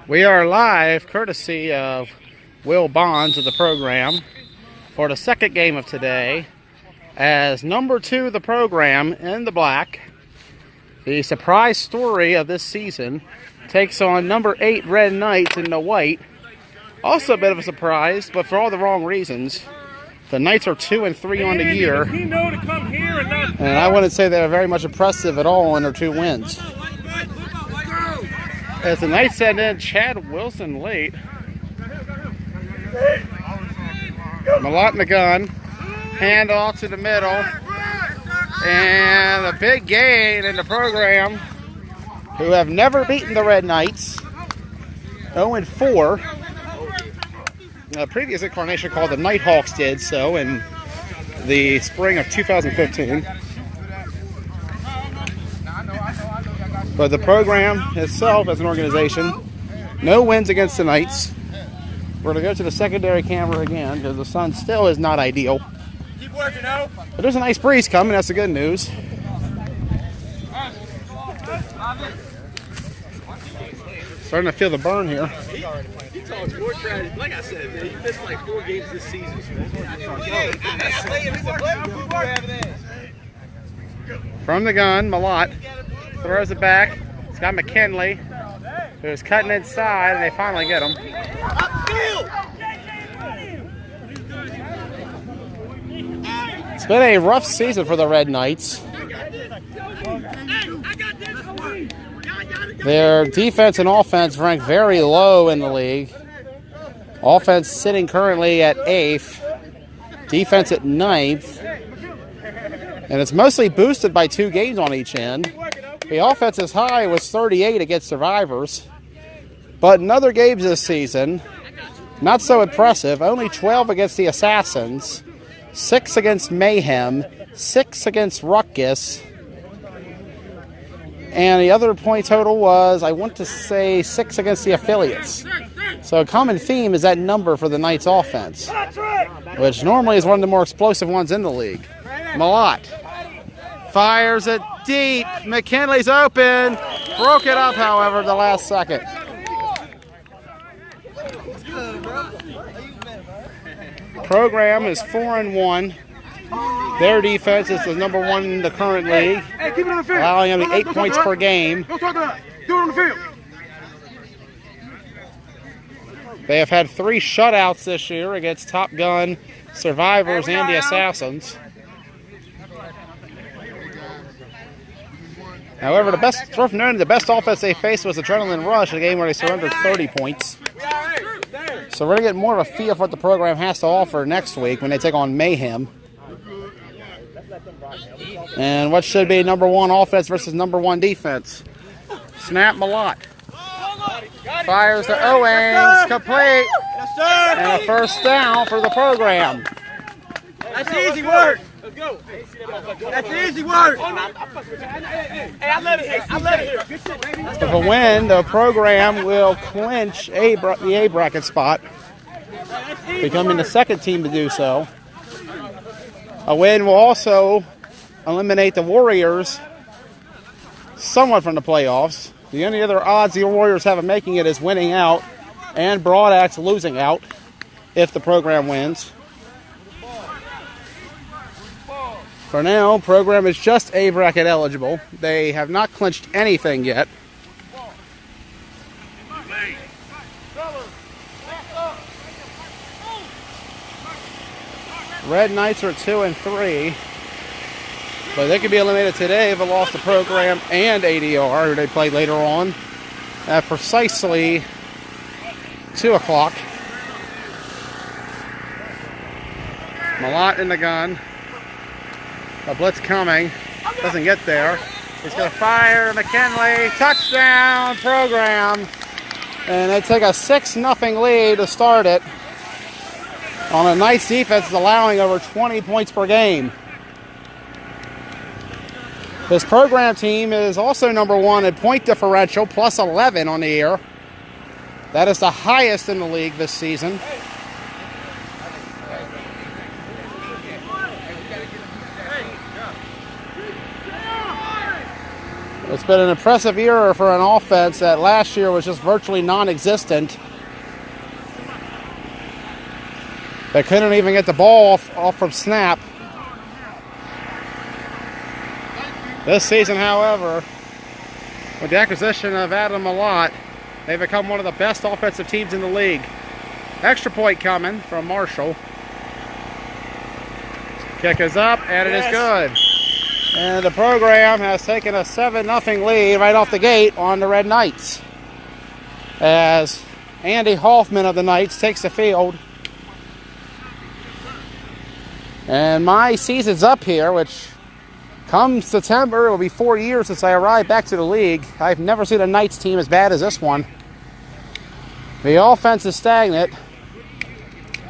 We are live, courtesy of Will Bonds of the program, for the second game of today, as number 2 of the program in the black, the surprise story of this season, takes on number 8 Red Knights in the white. Also a bit of a surprise, but for all the wrong reasons. The Knights are 2-3 on the year, and I wouldn't say they're very much impressive at all in their 2 wins. As the Knights send in Chad Wilson late. Malott in the gun. Hand off to the middle. And a big gain in the program, who have never beaten the Red Knights. 0-4. A previous incarnation called the Nighthawks did so in the spring of 2015. But the program itself as an organization, no wins against the Knights. We're going to go to the secondary camera again because the sun still is not ideal. Keep working out. But there's a nice breeze coming, that's the good news. Starting to feel the burn here. He talks more trash. Like I said, man, you missed like 4 games this season. From the gun, Malott throws it back. It's got McKinley, who's cutting inside, and they finally get him. It's been a rough season for the Red Knights. Their defense and offense rank very low in the league. Offense sitting currently at 8th. Defense at 9th. And it's mostly boosted by 2 games on each end. The offense's high was 38 against Survivors. But in other games this season, not so impressive. Only 12 against the Assassins. 6 against Mayhem. 6 against Ruckus. And the other point total was, I want to say, 6 against the Affiliates. So a common theme is that number for the Knights offense, which normally is one of the more explosive ones in the league. Malott fires it deep. McKinley's open. Broke it up, however, the last second. Program is 4-1. Their defense is the number 1 in the current league, allowing them 8 points per game. Don't talk about it. Do it on the field. They have had 3 shutouts this year against Top Gun, Survivors, and the Assassins. However, the best offense they faced was Adrenaline Rush, a game where they surrendered 30 points. So we're going to get more of a feel of what the program has to offer next week when they take on Mayhem. And what should be number 1 offense versus number 1 defense. Snap Malott. Fires to Owens, complete. And a first down for the program. That's easy work. Let's go. That's easy work. Hey, I let it here. Good shit, baby. With a win, the program will clinch the A bracket spot, becoming the second team to do so. A win will also eliminate the Warriors somewhat from the playoffs. The only other odds the Warriors have of making it is winning out and Broad Axe losing out if the program wins. For now, program is just A bracket eligible. They have not clinched anything yet. Red Knights are 2-3. But they could be eliminated today if they lost the program and ADR, who they play later on at precisely 2 o'clock. Malott in the gun. A blitz coming. Doesn't get there. He's going to fire McKinley. Touchdown program. And they take a 6-0 lead to start it on a nice defense allowing over 20 points per game. This program team is also number 1 in point differential, plus 11 on the year. That is the highest in the league this season. It's been an impressive year for an offense that last year was just virtually non-existent. They couldn't even get the ball off from snap. This season, however, with the acquisition of Adam Malott, they've become one of the best offensive teams in the league. Extra point coming from Marshall. Kick is up, and it is good. And the program has taken a 7-0 lead right off the gate on the Red Knights, as Andy Hoffman of the Knights takes the field. And my season's up here, which come September, it will be 4 years since I arrived back to the league. I've never seen a Knights team as bad as this one. The offense is stagnant.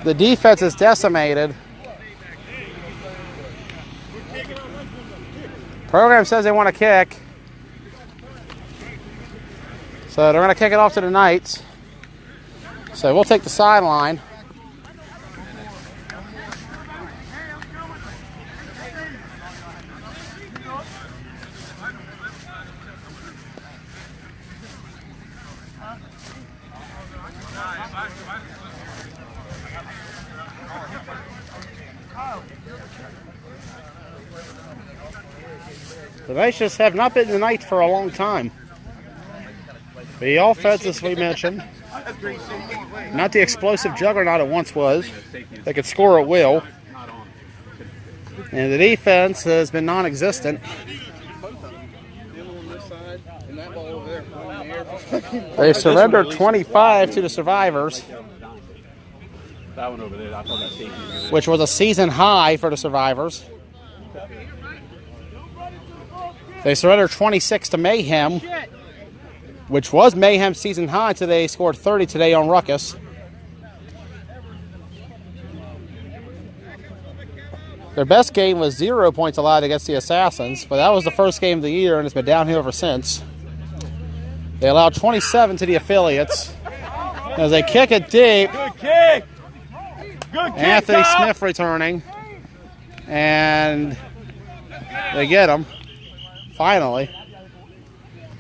The defense is decimated. Program says they want to kick. So they're going to kick it off to the Knights. So we'll take the sideline. The Knights just have not been the Knights for a long time. The offense, as we mentioned, not the explosive juggernaut it once was. They could score at will. And the defense has been non-existent. They surrendered 25 to the Survivors, which was a season high for the Survivors. They surrendered 26 to Mayhem, which was Mayhem's season high until they scored 30 today on Ruckus. Their best game was 0 points allowed against the Assassins, but that was the first game of the year, and it's been downhill ever since. They allowed 27 to the Affiliates. As they kick it deep, Good kick. Good kick, Anthony Kyle. Smith returning, and they get him. Finally.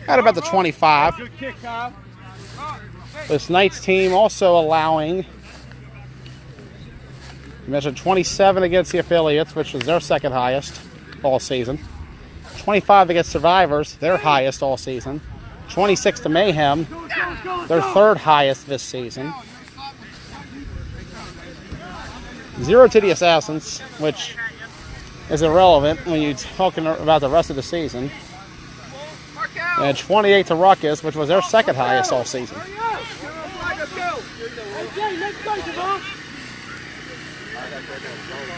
At about the 25. Good kick, Kyle. This Knights team also allowing, you mentioned 27 against the Affiliates, which was their second highest all season. 25 against Survivors, their highest all season. 26 to Mayhem, their third highest this season. 0 to the Assassins, which is irrelevant when you're talking about the rest of the season. And 28 to Ruckus, which was their second highest all season.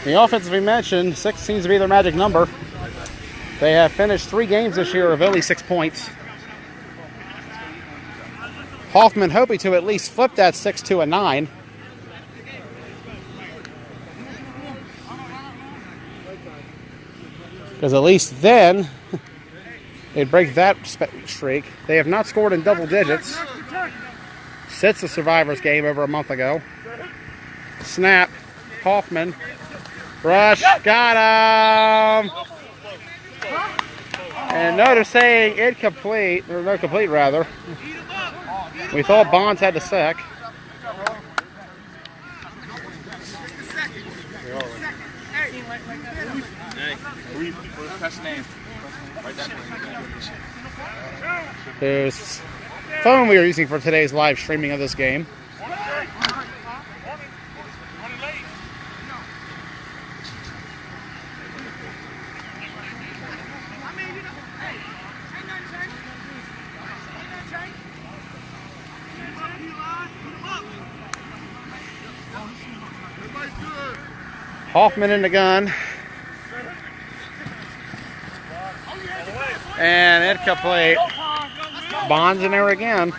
The offense, as we mentioned, 6 seems to be their magic number. They have finished 3 games this year of only 6 points. Hoffman hoping to at least flip that 6 to a 9. Because at least then, they'd break that streak. They have not scored in double digits since the Survivors game over a month ago. Snap. Hoffman. Rush. Got him! And no, they're saying incomplete. Or no, complete, rather. We thought Bonds had the sack. There's phone we are using for today's live streaming of this game. Hoffman in the gun. And incomplete. Bonds in there again.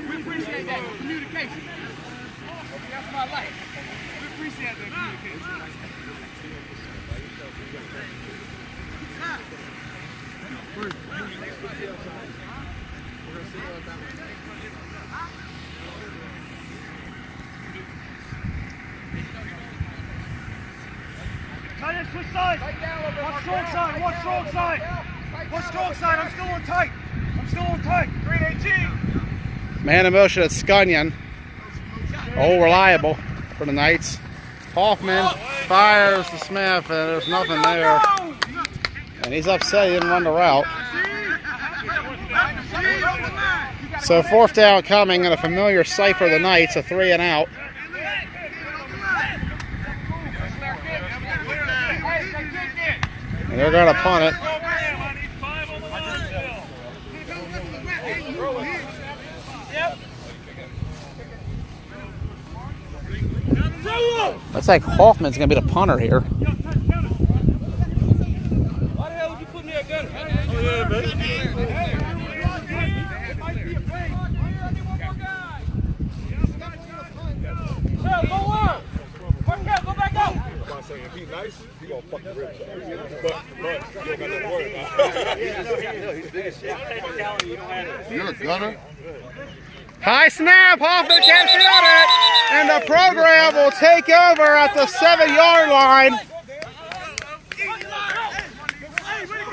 We appreciate that communication. That's my life. We appreciate that communication. Switch sides. One strong side. One strong side. One strong side. I'm still on tight. I'm still on tight. 318. Man in motion at Scunyon. All reliable for the Knights. Hoffman fires to Smith, and there's nothing there. And he's upset he didn't run the route. So 4th down coming, and a familiar sight for the Knights, a 3 and out. And they're going to punt it. Looks like Hoffman's going to be the punter here. Why the hell would you put me a gun? Oh, yeah, baby. Go on. Go back out. I'm saying if he's nice, he's going to fuck the ribs. But you don't got to worry about it. He's big as shit. You're a gunner? High snap, Hoffman can't field it, and the program will take over at the 7-yard line.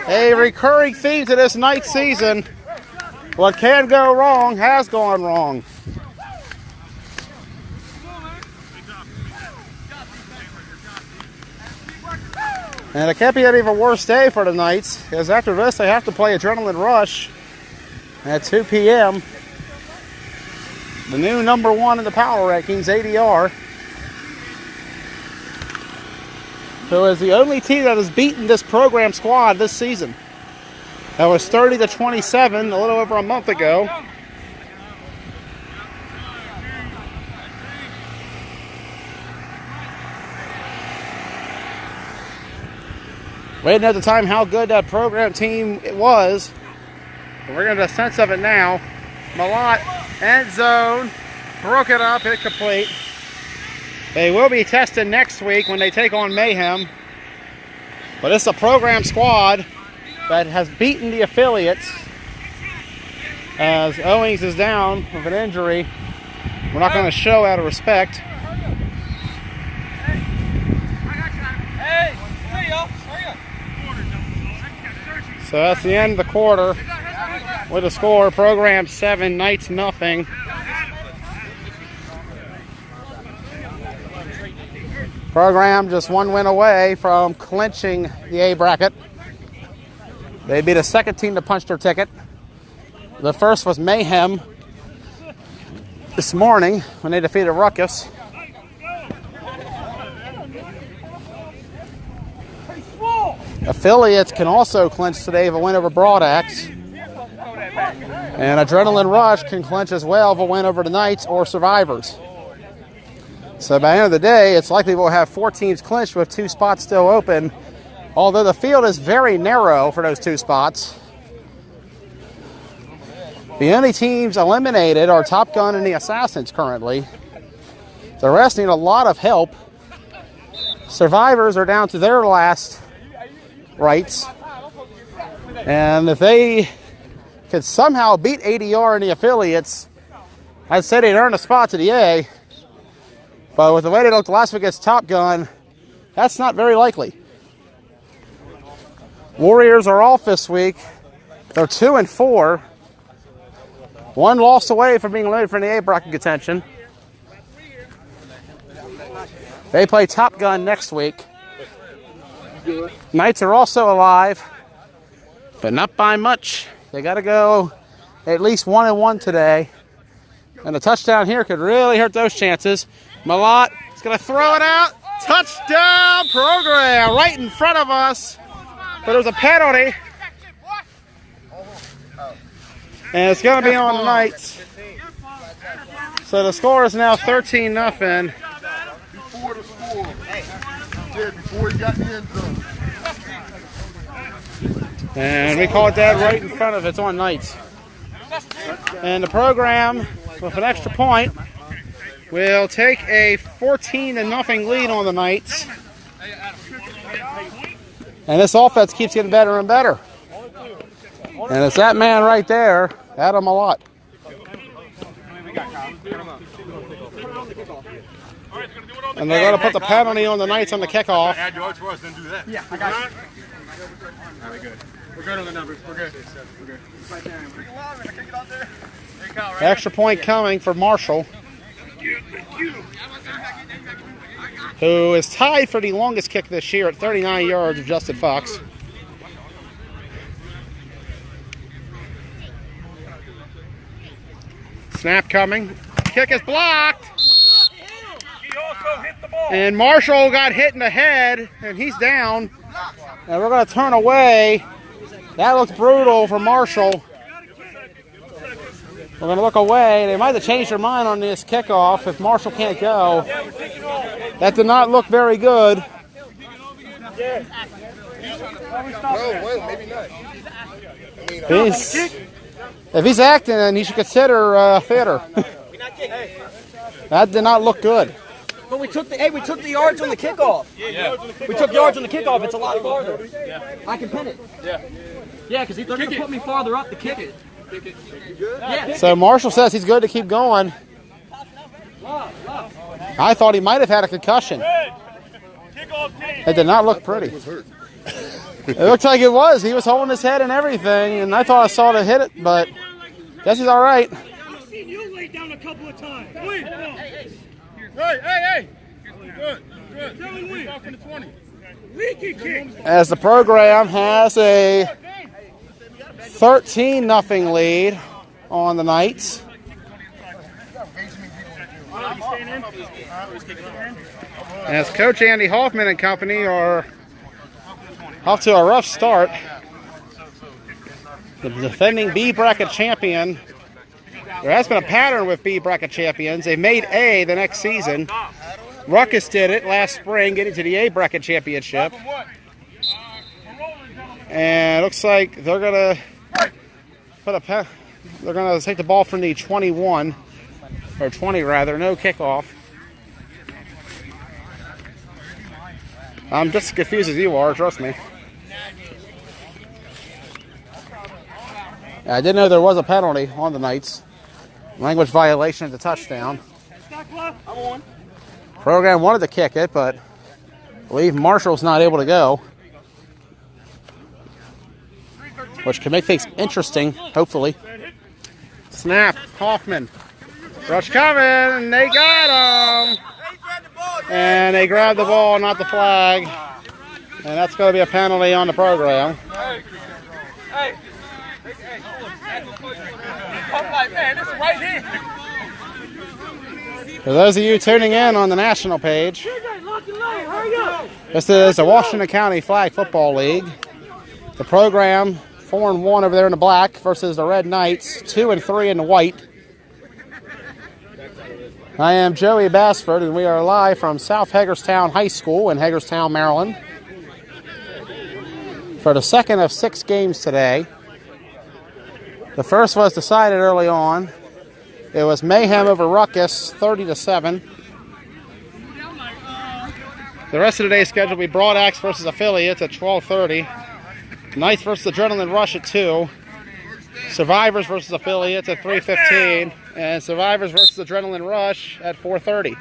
A recurring theme to this Knight season. What can go wrong has gone wrong. And it can't be an even worse day for the Knights, because after this they have to play Adrenaline Rush at 2 p.m. The new number 1 in the power rankings, ADR, who is the only team that has beaten this program squad this season. That was 30-27 a little over a month ago. Waiting at the time how good that program team was. But we're getting a sense of it now. Malott, end zone, broke it up, incomplete. They will be tested next week when they take on Mayhem. But it's a program squad that has beaten the affiliates. As Owings is down with an injury, we're not going to show out of respect. So that's the end of the quarter. With a score, program 7, Knights nothing. Program just 1 win away from clinching the A bracket. They'd be the second team to punch their ticket. The first was Mayhem this morning when they defeated Ruckus. Affiliates can also clinch today with a win over Broadaxe. And Adrenaline Rush can clinch as well with a win over the Knights or Survivors. So by the end of the day, it's likely we'll have 4 teams clinched with 2 spots still open. Although the field is very narrow for those 2 spots. The only teams eliminated are Top Gun and the Assassins currently. The rest need a lot of help. Survivors are down to their last rights. And if they could somehow beat ADR and the affiliates, I'd say they'd earn a spot to the A. But with the way they looked last week against Top Gun, that's not very likely. Warriors are off this week. They're 2-4. 1 loss away from being eliminated from the A bracket contention. They play Top Gun next week. Knights are also alive, but not by much. They got to go at least 1-1 today. And a touchdown here could really hurt those chances. Malott is going to throw it out. Touchdown program right in front of us. But there's a penalty. And it's going to be on the Knights. So the score is now 13-0. Before the score. Yeah, before he got the end zone. And we caught that right in front of it. It's on Knights. And the program, with an extra point, will take a 14-0 lead on the Knights. And this offense keeps getting better and better. And it's that man right there, Adam Malott. And they're going to put the penalty on the Knights on the kickoff. Add yards for us, then do that. Yeah, I got it. Very good. We're good on the numbers. We're good. We're good. Extra point coming for Marshall, who is tied for the longest kick this year at 39 yards of Justin Fox. Snap coming. Kick is blocked. And Marshall got hit in the head, and he's down. And we're going to turn away. That looks brutal for Marshall. We're going to look away. They might have changed their mind on this kickoff if Marshall can't go. That did not look very good. No, well, maybe not. If he's acting, then he should consider theater. That did not look good. But we took the yards on the kickoff. Yeah. We took yards on the kickoff. It's a lot farther. Yeah. I can pin it. Yeah. Yeah, because they're going to put me farther up to kick it. Yeah. So Marshall says he's good to keep going. I thought he might have had a concussion. It did not look pretty. It looked like it was. He was holding his head and everything, and I thought I saw it hit it, but guess he's all right. I've seen you lay down a couple of times. Hey. Good. Tell him we. Off in the 20. Leaky kick. As the program has a 13-0 lead on the Knights. As Coach Andy Hoffman and company are off to a rough start. The defending B bracket champion. There has been a pattern with B bracket champions. They made A the next season. Ruckus did it last spring, getting to the A bracket championship. And it looks like they're gonna take the ball from the 21 or 20 rather. No kickoff. I'm just as confused as you are. Trust me. I didn't know there was a penalty on the Knights. Language violation at the touchdown. Program wanted to kick it, but I believe Marshall's not able to go, which can make things interesting, hopefully. Snap, Hoffman. Rush coming, and they got him. And they grabbed the ball, not the flag. And that's going to be a penalty on the program. Hey. I'm like, man, this is right here. For those of you tuning in on the national page, this is the Washington County Flag Football League. The program 4-1 over there in the black versus the Red Knights, 2-3 in the white. I am Joey Bassford, and we are live from South Hagerstown High School in Hagerstown, Maryland, for the second of 6 games today. The first was decided early on. It was Mayhem over Ruckus, 30-7. The rest of today's schedule will be Broad Axe versus Affiliates at 12:30. Knights versus Adrenaline Rush at 2. Survivors versus Affiliates at 3:15. And Survivors versus Adrenaline Rush at 4:30.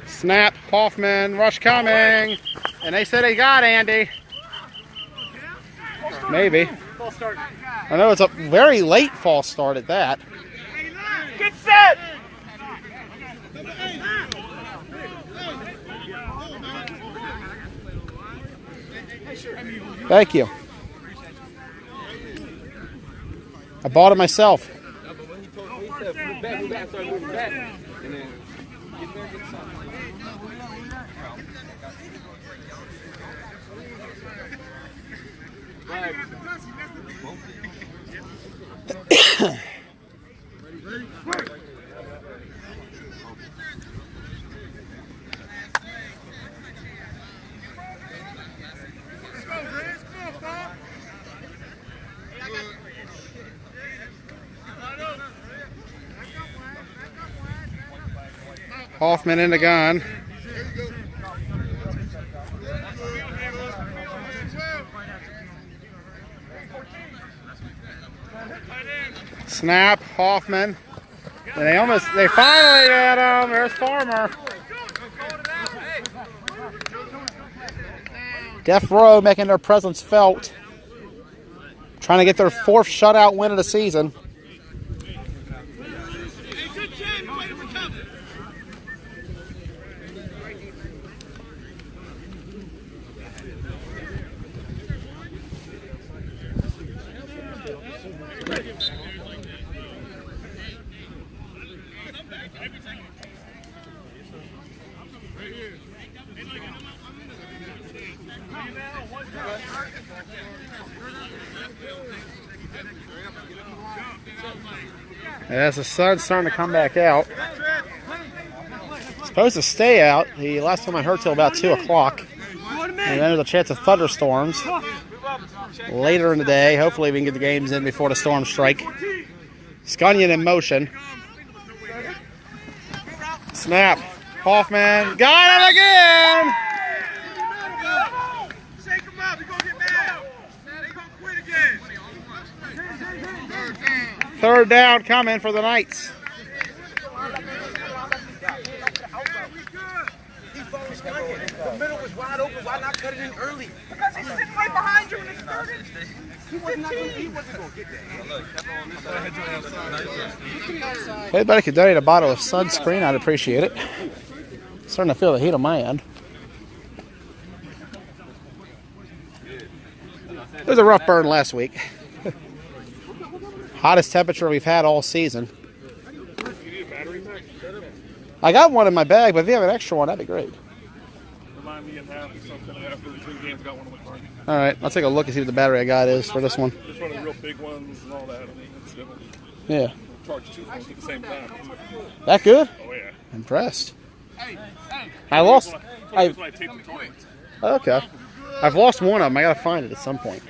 Snap, Hoffman, Rush coming. And they said they got Andy. Maybe. I know it's a very late false start at that. Get set. Thank you. I bought it myself. Hoffman in the gun. Snap, Hoffman. And they finally got him. There's Farmer. Death Row making their presence felt. Trying to get their 4th shutout win of the season. As the sun's starting to come back out. Supposed to stay out. The last time I heard till about 2 o'clock. And then there's a chance of thunderstorms later in the day. Hopefully we can get the games in before the storms strike. Scunion in motion. Snap. Hoffman. Got him again! Shake him up. He's going to get mad. He's going to quit again. 3rd down coming for the Knights. The middle was wide open. Why not cut it in early? Because he's sitting right behind you when it started. He wasn't going to get that. If anybody could donate a bottle of sunscreen, I'd appreciate it. Starting to feel the heat on my end. It was a rough burn last week. Hottest temperature we've had all season. I got one in my bag, but if you have an extra one, that'd be great. Remind me and have something after the 2 games. Got one in my car. All right, I'll take a look and see what the battery I got is for this one. Just one of the real big ones and all that. I mean, it's different. Yeah. Charge 2 phones at the same time. That good? Oh yeah. Impressed. I lost. That's when I taped the toilet. Okay. I've lost one of them. I gotta find it at some point.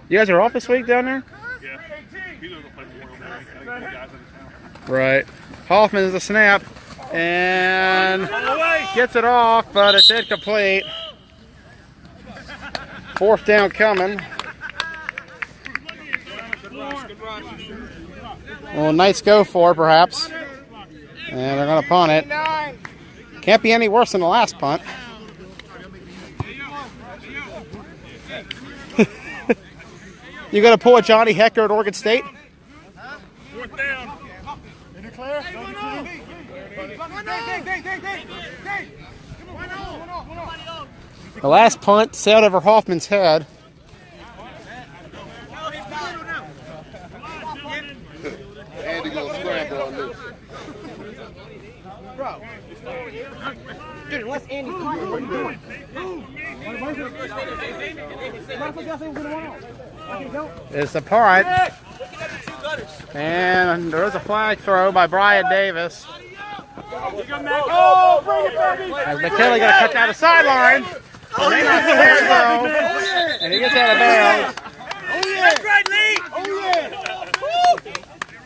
You guys are off this week down there? Yeah. He doesn't play Memorial Day. I think the guys in town. Right. Hoffman is a snap and gets it off, but it's incomplete. 4th down coming. Well, Knights go for it, perhaps. And they're going to punt it. Can't be any worse than the last punt. You going to pull a Johnny Hecker at Oregon State? 4th down. The last punt sailed over Hoffman's head. Andy gonna scramble on this. Dude, unless Andy's talking, what are you doing? It's a punt. And there is a flag throw by Brian Davis. Oh, bring it, baby! As McKinley got to cut down the sideline. And they not clear, though. And he gets out of bounds. That's right, Lee! Oh, yeah!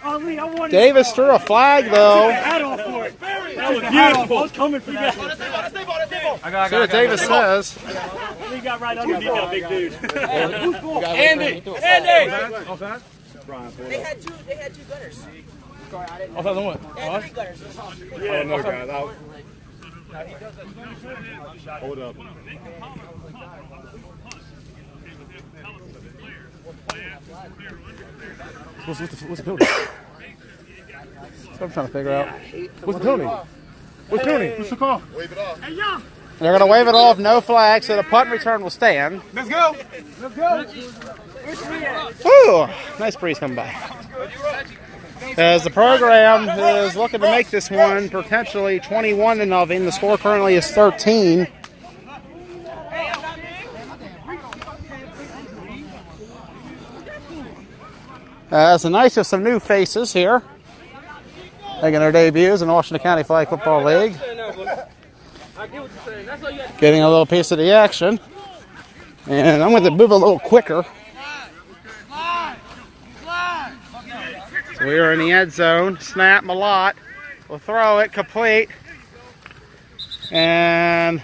Oh, Lee, I wanted Davis threw a flag, though. hat off for it. That was beautiful. I was coming for that. See what Davis says. Lee got right underneath that big dude. Andy! Andy! They had two gunners. Offside on what? They had 3 gunners. Yeah, no, guys. Hold up. What's the penalty? That's what I'm trying to figure out. What's the penalty? What's the penalty? What's the call? Wave it off. They're going to wave it off, no flag, so the punt return will stand. Let's go! Let's go! Woo! Nice breeze coming by. As the program is looking to make this one potentially 21-0. The score currently is 13. It's a nice of some new faces here, making their debuts in the Washington County Flag Football League. Getting a little piece of the action. And I'm going to move a little quicker. So we are in the end zone. Snap, Malott will throw it, complete. And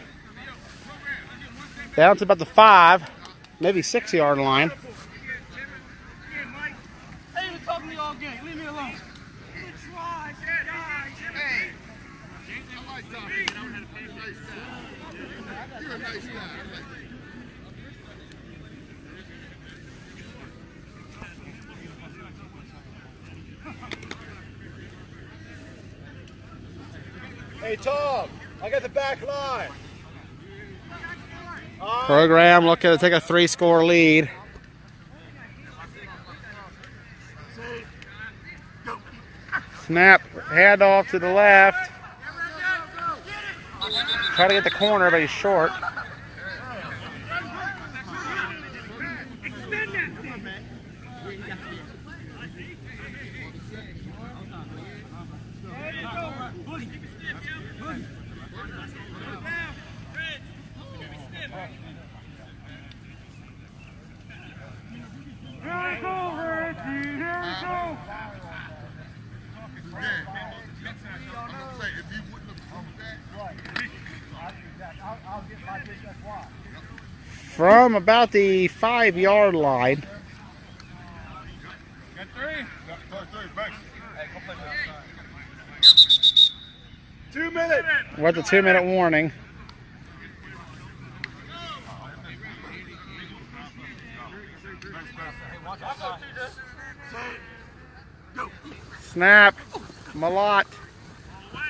down to about the 5, maybe 6 yard line. all game. Leave me alone. Good try, guys. Hey, I like Tommy. Nice guy. You're a nice guy. I like you. Hey, Tom, I got the back line. Program looking to take a 3-score lead. Snap, handoff to the left. Try to get the corner, but he's short. From about the 5-yard line. Got 3. 2 minutes. With the 2-minute warning. Snap. Malott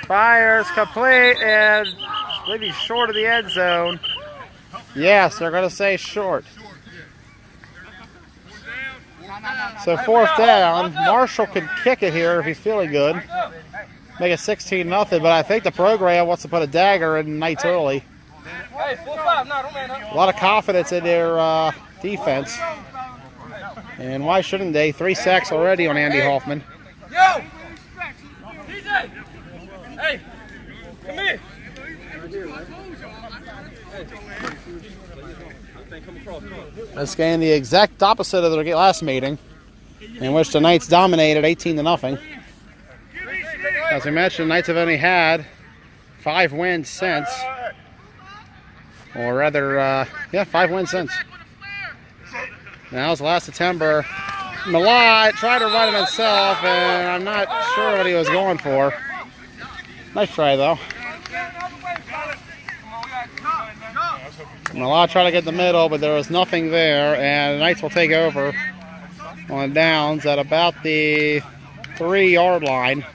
fires complete, and I believe he's short of the end zone. Yes, they're going to say short. So 4th down. Marshall can kick it here if he's feeling good. Make it 16-0, but I think the program wants to put a dagger in Knights early. Hey, 4-5. No, don't man up. A lot of confidence in their defense. And why shouldn't they? 3 sacks already on Andy Hoffman. Yo! DJ! Hey! Come here! This game the exact opposite of the last meeting, in which the Knights dominated 18-0. As we mentioned, the Knights have only had 5 wins since. Or rather, 5 wins since. That was last September. Malott tried to run it himself, and I'm not sure what he was going for. Nice try, though. Malott tried to get the middle, but there was nothing there, and the Knights will take over on downs at about the 3-yard line.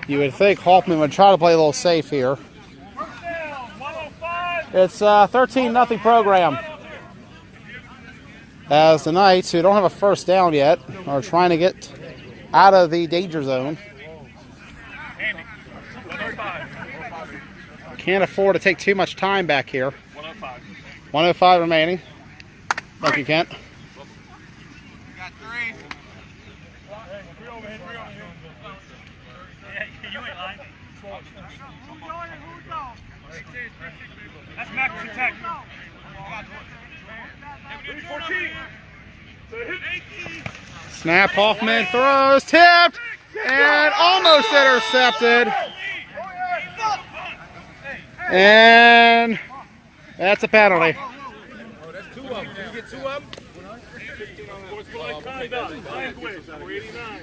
You would think Hoffman would try to play a little safe here. It's a 13-0 program. As the Knights, who don't have a first down yet, are trying to get out of the danger zone. Can't afford to take too much time back here. 105 remaining. Thank you, Kent. Got 3. That's Max attack. 14. Snap, Hoffman throws, tipped, and almost intercepted. And that's a penalty. Oh, that's 2 of them. Did you get 2 of them? Sports for life conduct. Language. 489.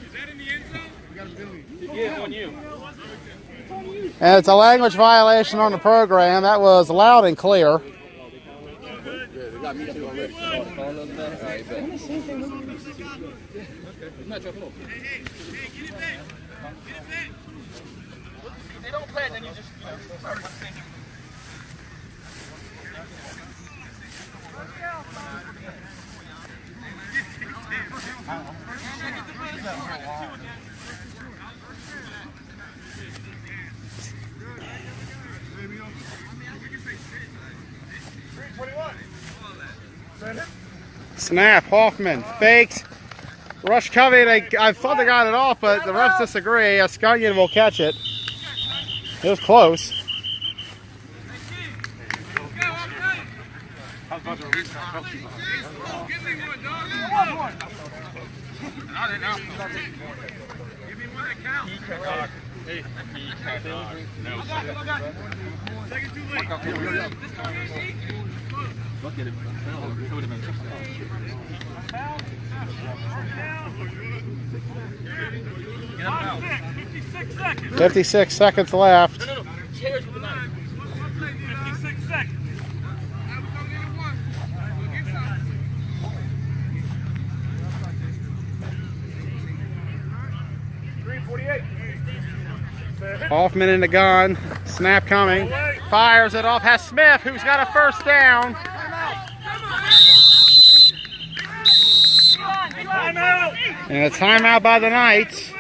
Is that in the end zone? Yeah, on you. And it's a language violation on the program. That was loud and clear. They got me too already. They don't play it, then you just, start thinking. Snap, Hoffman fakes. Rush Covey, I thought they got it off, but the refs disagree. Ascunion will catch it. It was close. 56 seconds. 56 seconds left. Chairs with the knife. 56 seconds. 3:48. Hoffman in the gun. Snap coming. Fires it off. Has Smith, who's got a first down. Timeout. And a timeout by the Knights.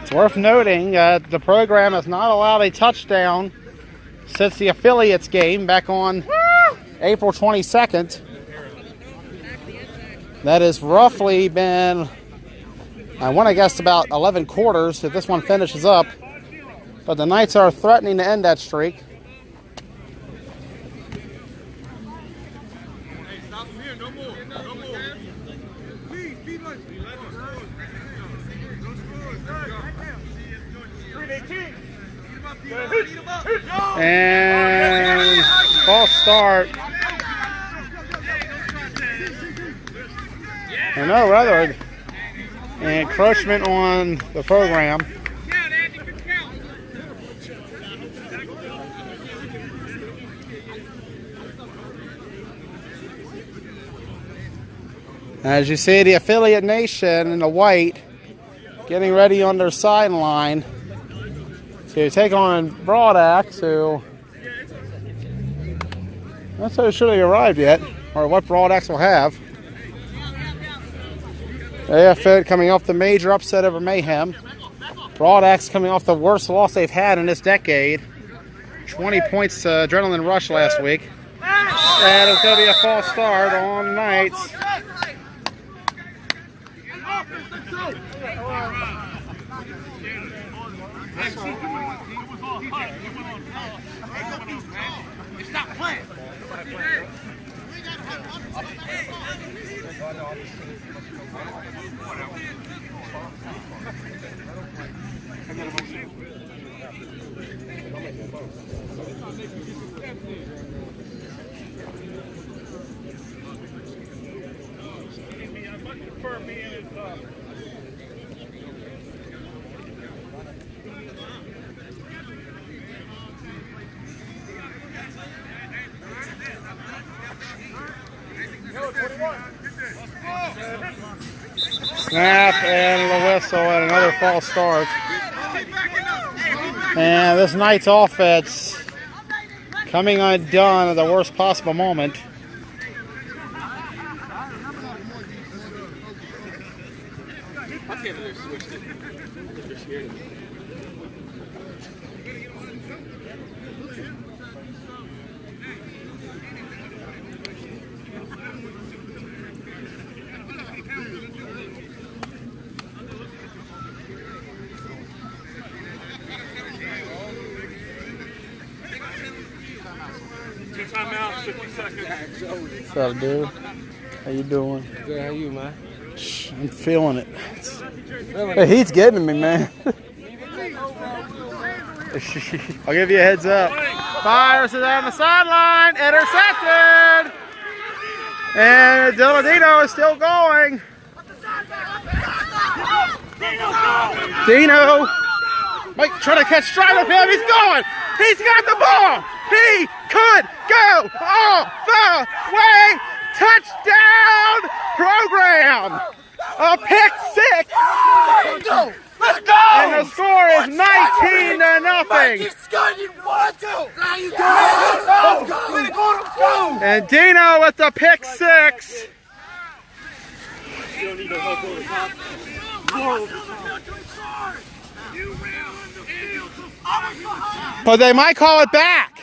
It's worth noting that the program has not allowed a touchdown since the affiliates game back on April 22nd. That has roughly been, I want to guess, about 11 quarters if this one finishes up. But the Knights are threatening to end that streak. And false start. And no, rather, encroachment on the program. As you see, the affiliate nation in the white getting ready on their sideline to take on Broadax, who I'm not so sure they arrived yet, or what Broadax will have. AFN coming off the major upset over Mayhem. Broadax coming off the worst loss they've had in this decade. 20 points adrenaline rush last week. And it's going to be a false start on Knights. Stop playing. Snap and the whistle and another false start. And this Knights offense coming undone at the worst possible moment. Timeout, 50 seconds. What's up, dude? How you doing? Good, how you, man? I'm feeling it. The heat's getting me, man. I'll give you a heads up. Fires it on the sideline. Intercepted. And Deladino is still going. Dino. Mike trying to catch stride of him. He's going. He's got the ball. He could go all the way. Touchdown program. A pick six. Let's go! Let's go! And the score is 19-0. And Dino with the pick six. But they might call it back.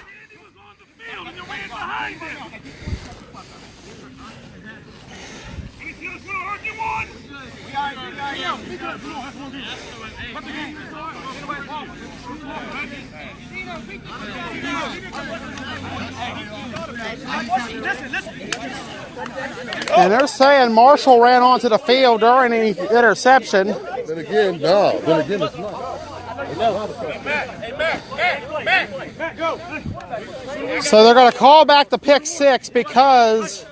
And they're saying Marshall ran onto the field during the interception. Then again, no. Then again, it's not. So they're going to call back the pick 6 because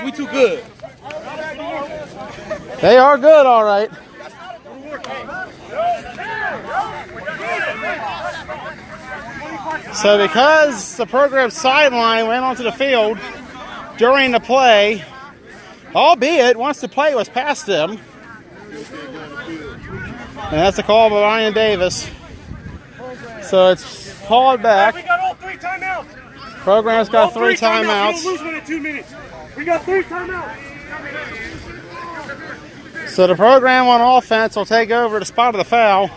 We too good. they are good, all right. So because the program sideline went onto the field during the play, albeit once the play was past them, and that's a call by Ryan Davis. So it's called back. We got all 3 timeouts. Program's got 3 We timeouts. don't lose within 2 minutes. We got 3 timeouts. So the program on offense will take over the spot of the foul.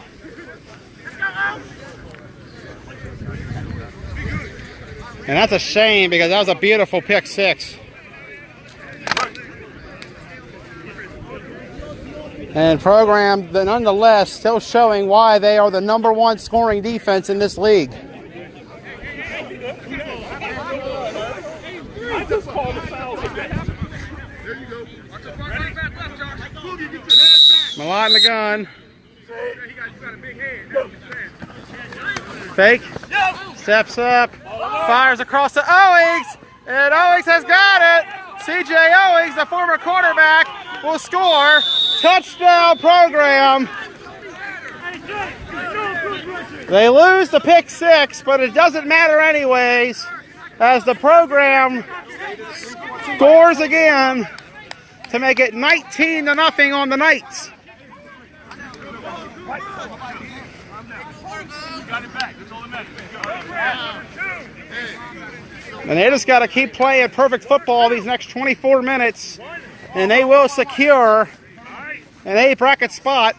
And that's a shame because that was a beautiful pick 6. And program, nonetheless, still showing why they are the #1 scoring defense in this league. I just called the foul. Malott in the gun. Fake. Steps up. Fires across to Owings. And Owings has got it. CJ Owings, the former quarterback, will score. Touchdown program. They lose the pick 6, but it doesn't matter anyways, as the program scores again to make it 19-0 on the Knights. And they just got to keep playing perfect football these next 24 minutes, and they will secure an A-bracket spot.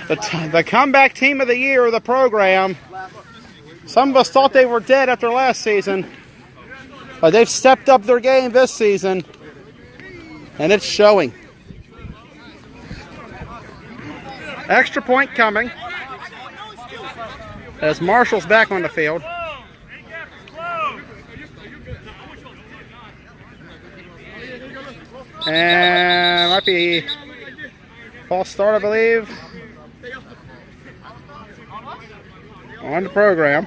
The comeback team of the year of the program. Some of us thought they were dead after last season, but they've stepped up their game this season, and it's showing. Extra point coming as Marshall's back on the field. And might be false start, I believe, on the program.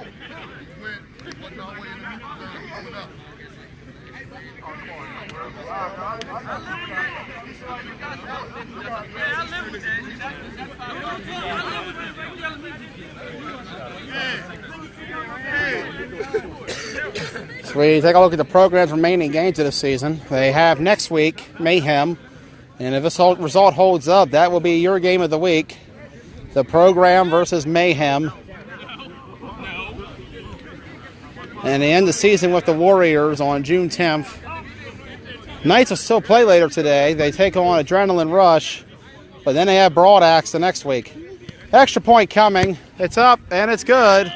So we take a look at the program's remaining games of the season. They have next week Mayhem, and if this result holds up, that will be your game of the week. The program versus Mayhem. And they end the season with the Warriors on June 10th. Knights will still play later today. They take on Adrenaline Rush, but then they have Broad Axe the next week. Extra point coming. It's up, and it's good.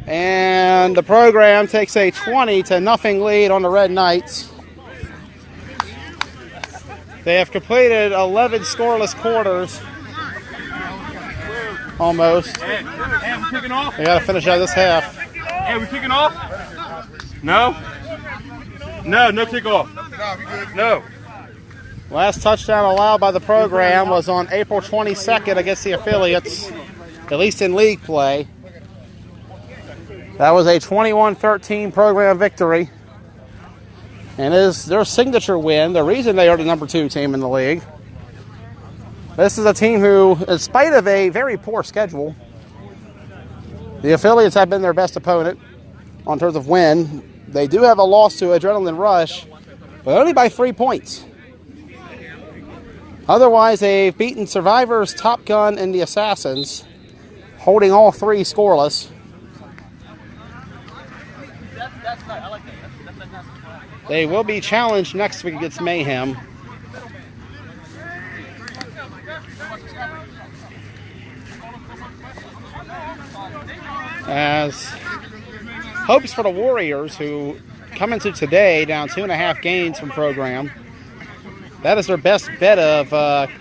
And the program takes a 20-0 lead on the Red Knights. They have completed 11 scoreless quarters. Almost. Hey, we kicking off? They got to finish out this half. Hey, we kicking off? No? No kickoff. No. Last touchdown allowed by the program was on April 22nd against the affiliates, at least in league play. That was a 21-13 program victory. And is their signature win, the reason they are the #2 team in the league. This is a team who, in spite of a very poor schedule, the affiliates have been their best opponent on terms of win. They do have a loss to Adrenaline Rush, but only by 3 points. Otherwise, they've beaten Survivors, Top Gun, and the Assassins, holding all 3 scoreless. They will be challenged next week against Mayhem. As hopes for the Warriors, who come into today down 2.5 games from program. That is their best bet of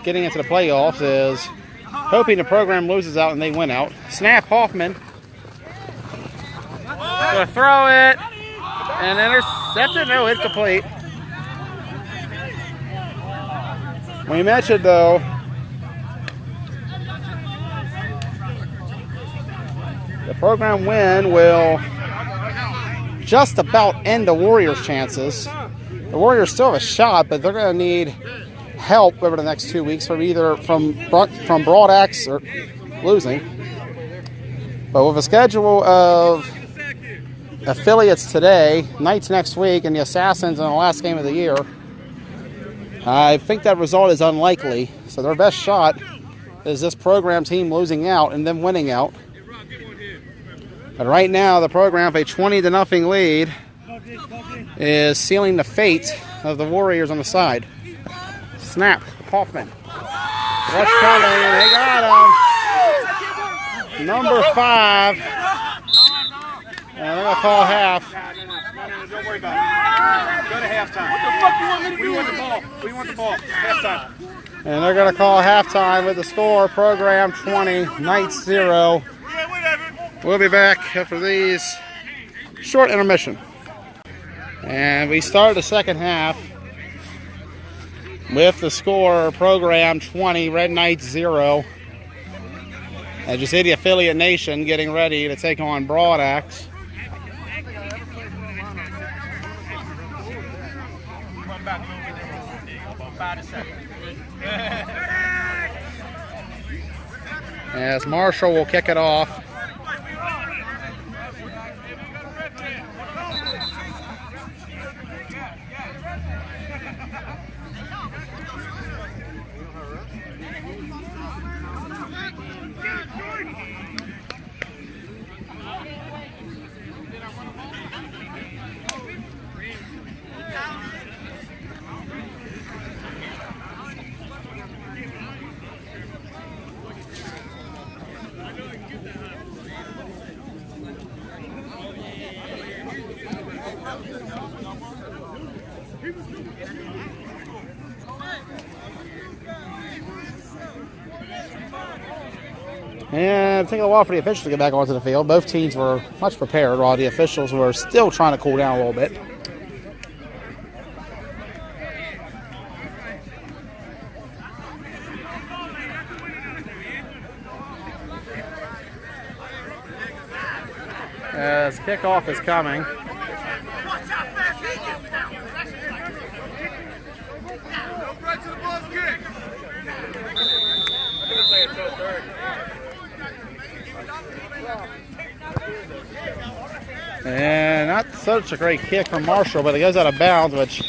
getting into the playoffs, is hoping the program loses out and they win out. Snap, Hoffman. Gonna throw it and intercepted. No, it's complete. We mentioned, though, The program win will just about end the Warriors' chances. The Warriors still have a shot, but they're going to need help over the next 2 weeks from either from Broad Axe or losing. But with a schedule of affiliates today, Knights next week, and the Assassins in the last game of the year, I think that result is unlikely. So their best shot is this program team losing out and then winning out. But right now, the program with a 20-0 lead is sealing the fate of the Warriors on the side. Snap, Hoffman. Rush coming, and they got him. Number 5. And they're going to call half. No, don't worry about it. Go to halftime. What the fuck you want me to do? We want the ball. We want the ball. Halftime. And they're going to call halftime with the score, program 20, Knights 0. We'll be back after these short intermission. And we start the second half with the score, program 20, Red Knights 0. As you see, the affiliate nation getting ready to take on Broad Axe. As Marshall will kick it off. And taking a while for the officials to get back onto the field. Both teams were much prepared, while the officials were still trying to cool down a little bit. As kickoff is coming. And not such a great kick from Marshall, but it goes out of bounds, which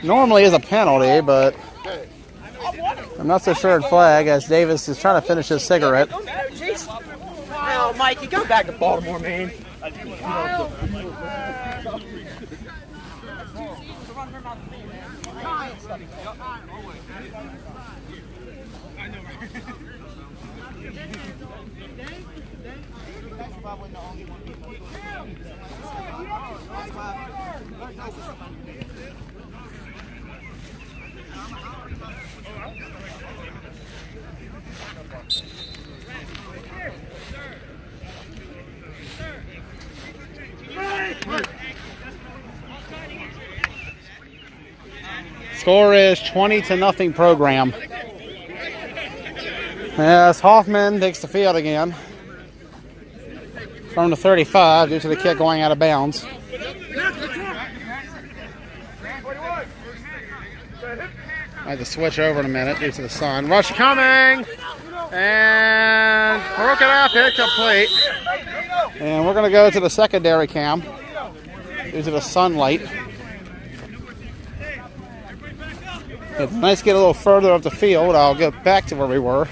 normally is a penalty, but I'm not so sure at flag as Davis is trying to finish his cigarette. Oh, Mikey, go back to Baltimore, man. Score is 20-0 program. As Hoffman takes the field again from the 35 due to the kick going out of bounds. I had to switch over in a minute due to the sun. Rush coming! And broke it up, incomplete. And we're going to go to the secondary cam due to the sunlight. It's nice to get a little further up the field. I'll get back to where we were.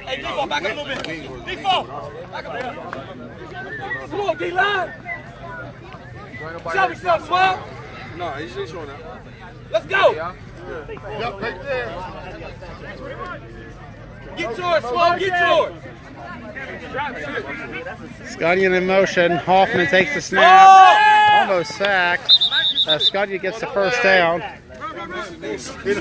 Hey, D4, back up a little bit. D4, back up a little bit. Come on, D-line. Show me something, Swell. No, he's just showing up. Let's go. Yep, right there. Get to it, Swell. Get to it. Scuddian in motion. Hoffman takes the snap. Almost sacked. Scuddian gets the first down. You're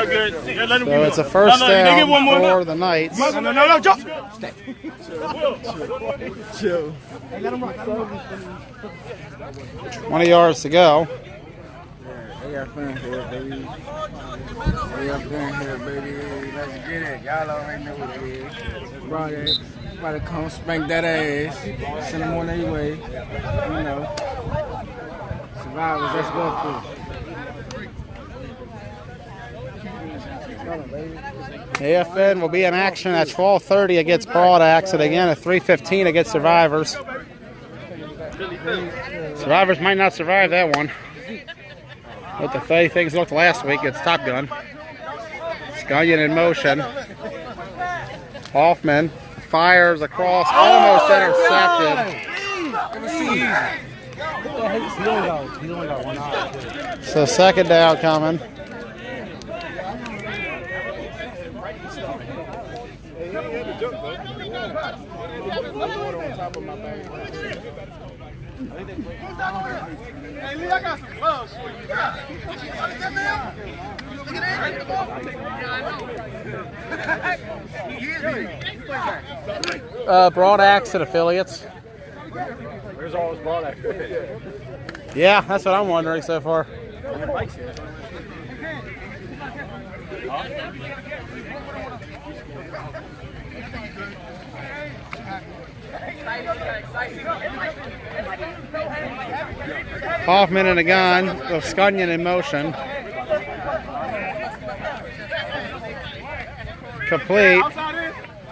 good. Yeah, let him So give it's a one. first No, you down get one more. for the Knights. No, jump. Chill. 20 yards to go. They got fun here, baby. They got fun here, baby. Let's get it. Y'all already know what it is. Brought it. About to come spank that ass. Send them on their way. You know. Survivors, let's go through. AFN will be in action at 12:30 against Broadaxe, and again at 3:15 against Survivors. Survivors might not survive that one. What the way things looked last week, it's Top Gun. Scunion in motion. Hoffman fires across, almost intercepted. So second down coming. Hey, Lee, I got some gloves for you. Broadaxe and affiliates. Where's all his ball at? Yeah, that's what I'm wondering so far. Hoffman in a gun with Scunion in motion. Complete.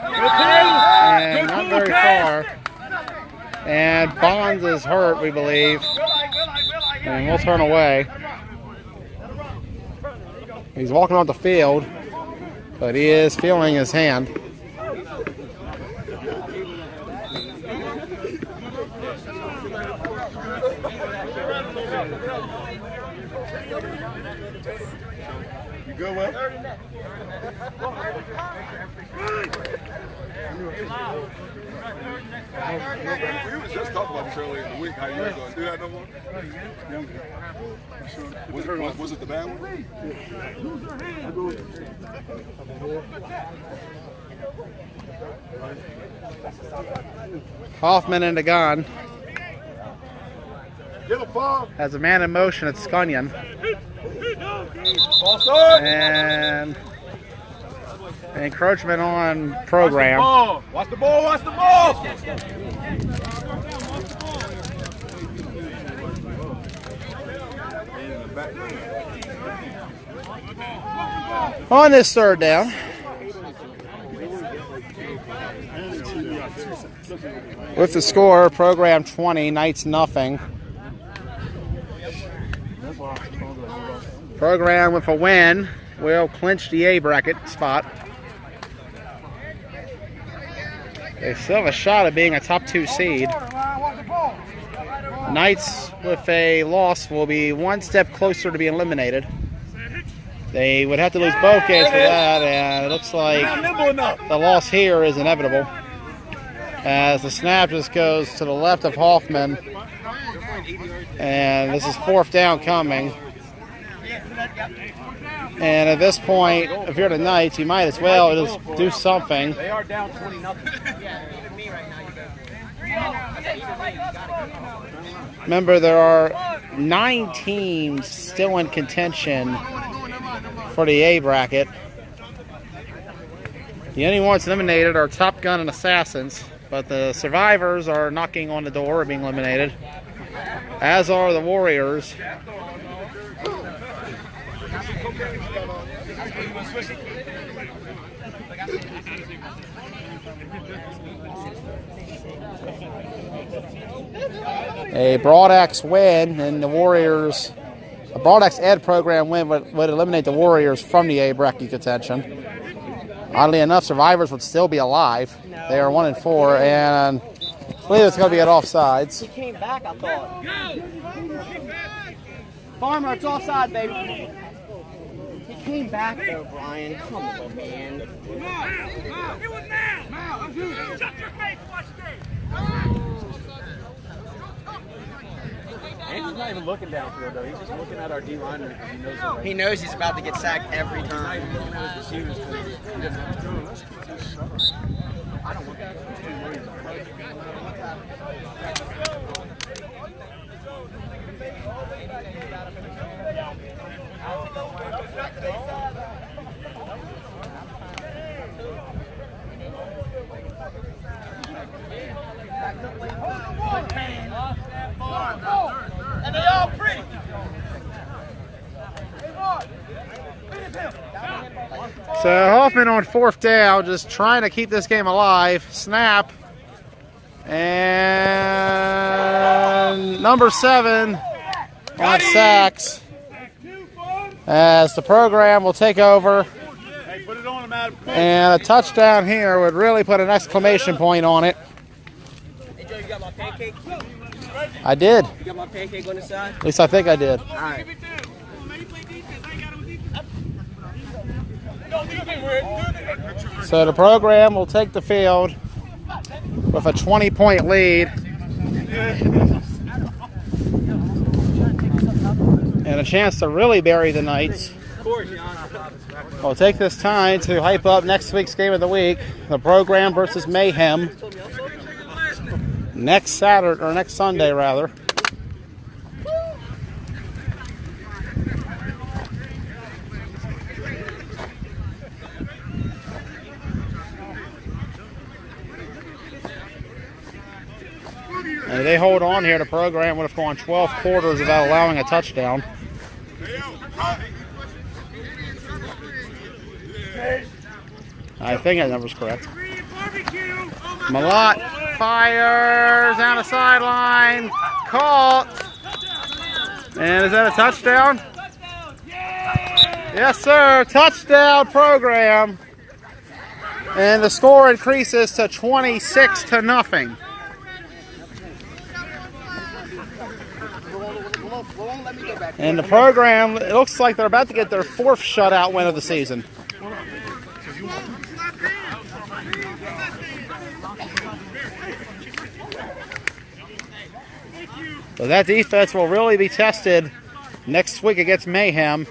And not very far. And Bonds is hurt, we believe. And we'll turn away. He's walking on the field, but he is feeling his hand. You good, Will? We was just talking about this earlier in the week, how you were going to do that no more? Was it the bad one? Hoffman in the gun. Get a fall. Has a man in motion at Scunion. And encroachment on program. Watch the ball, watch the ball! On this third down. With the score, program 20, Knights nothing. Program with a win will clinch the A bracket spot. They still have a shot at being a top 2 seed. Knights with a loss will be one step closer to being eliminated. They would have to lose both games for that, and it looks like the loss here is inevitable. As the snap just goes to the left of Hoffman, and this is fourth down coming. And at this point, if you're the Knights, you might as well just do something. They are down 20-0. Remember, there are 9 teams still in contention for the A bracket. The only ones eliminated are Top Gun and Assassins, but the Survivors are knocking on the door of being eliminated, as are the Warriors. A Broadaxe win and the Warriors, a Broadaxe Ed program win would eliminate the Warriors from the A bracket contention. Oddly enough, Survivors would still be alive. They are 1-4, and I believe it's going to be at offsides. He came back, I thought. Farmer, it's offside, baby. He came back though, Brian. Come on, man. It was now. Shut your face, watch this. Andrew's not even looking downfield, though. He's just looking at our D lineman because he knows He knows he's about to get sacked every time. He's not even looking at his receivers because he doesn't have to. I don't want that. He's too worried about it. And they all pretty. So Hoffman on 4th down, just trying to keep this game alive. Snap. And number 7 on sacks. As the program will take over. Hey, put it on him, Adam. And a touchdown here would really put an exclamation point on it. Hey, Joe, you got my pancake? I did. You got my pancake on the side? At least I think I did. All right. So the program will take the field with a 20-point lead. And a chance to really bury the Knights. We'll take this time to hype up next week's game of the week, the program versus Mayhem. Next Saturday, or next Sunday rather. And if they hold on here, the program would have gone 12 quarters without allowing a touchdown. I think that number's correct. Malott fires down the sideline. Caught. And is that a touchdown? Yes, sir. Touchdown program. And the score increases to 26-0. And the program, it looks like they're about to get their 4th shutout win of the season. So that defense will really be tested next week against Mayhem.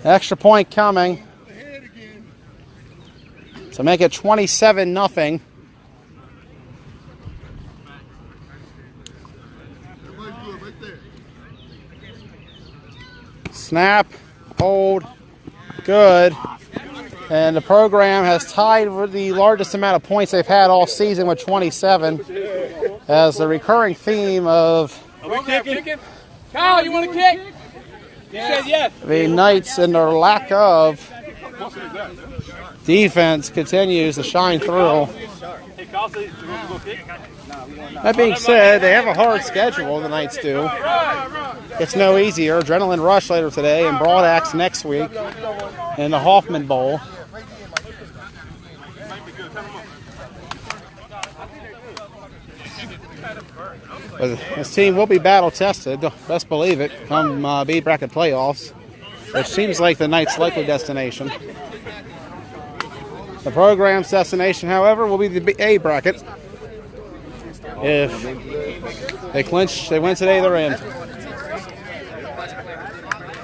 Extra point coming to make it 27-0. Snap, hold, good. And the program has tied for the largest amount of points they've had all season with 27. As the recurring theme of Kyle, you want to kick? Says yes. the Knights and their lack of defense continues to shine through. That being said, they have a hard schedule, the Knights do. It's no easier. Adrenaline Rush later today and Broad Axe next week in the Hoffman Bowl. But this team will be battle tested, best believe it, come B bracket playoffs, which seems like the Knights' likely destination. The program's destination, however, will be the A bracket. If they clinch, they win today, they're in.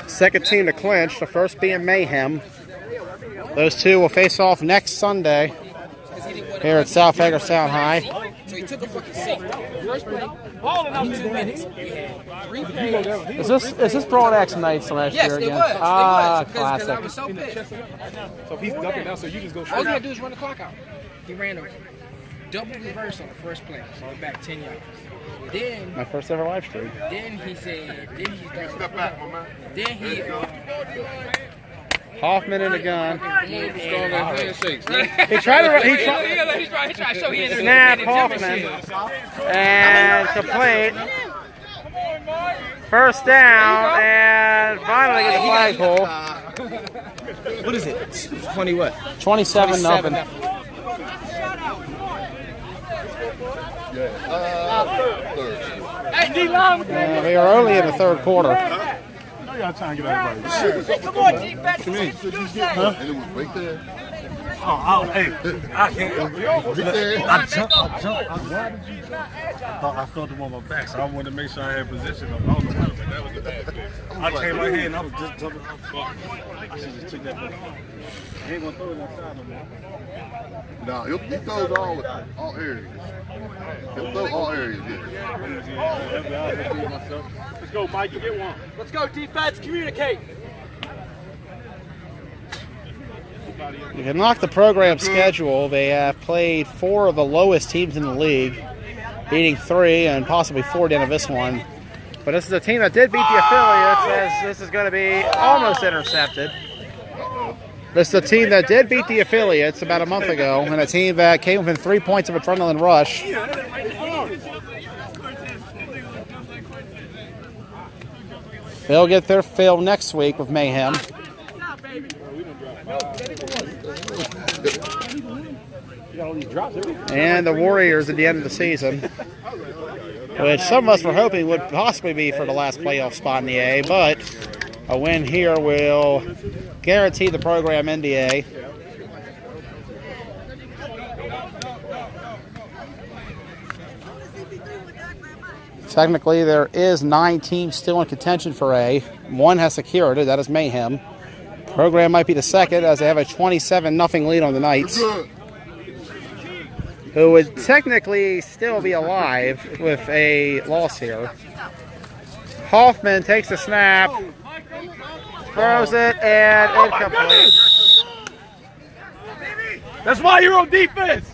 Second team to clinch, the first being Mayhem. Those two will face off next Sunday here at South Hagerstown High. So he took a fucking safety. First play, 2 minutes. We had 3 plays. Is this Broad Axe Knights last Yes, year it again? was. Ah, Because I classic. was so pissed. So if he's ducking now, so you just go All straight he had out. to do is run the clock out. He ran over. Double reverse on the first play. So we're back 10 yards. Then, My first ever live stream. he said, Step back, my man. then he Hoffman in the gun. Strong as handshakes. He tried to run. He's trying to show he in there. Snap Hoffman. And complete. First down. And finally get the flagpole. What is it? 20 what? 27-0. Third. We are only in the third quarter. y'all trying to get everybody? Hey, come on, defense. Let's do that. And it was right there. Hey, I can't. Right there. I jumped. Why did you jump? I felt him on my back, so I wanted to make sure I had position. I don't know why, but that was a bad thing. I came right here and I was just jumping. I should just took that back. I ain't gonna throw it outside no more. No, he throws all areas. He'll throw all areas, Let's go, Mike. You get one. Let's go, defense. Communicate. You can lock the program schedule. They have played 4 of the lowest teams in the league, beating 3 and possibly 4 down to this one. But this is a team that did beat the affiliates, as this is going to be almost intercepted. This is a team that did beat the affiliates about a month ago, and a team that came within 3 points of adrenaline rush. They'll get their fill next week with Mayhem. And the Warriors at the end of the season, which some of us were hoping would possibly be for the last playoff spot in the A, but a win here will guarantee the program NDA. Technically, there is 9 teams still in contention for A. 1 has secured it. That is Mayhem. Program might be the second, as they have a 27-0 lead on the Knights, who would technically still be alive with a loss here. Hoffman takes the snap, throws it, and incomplete. That's why you're on defense.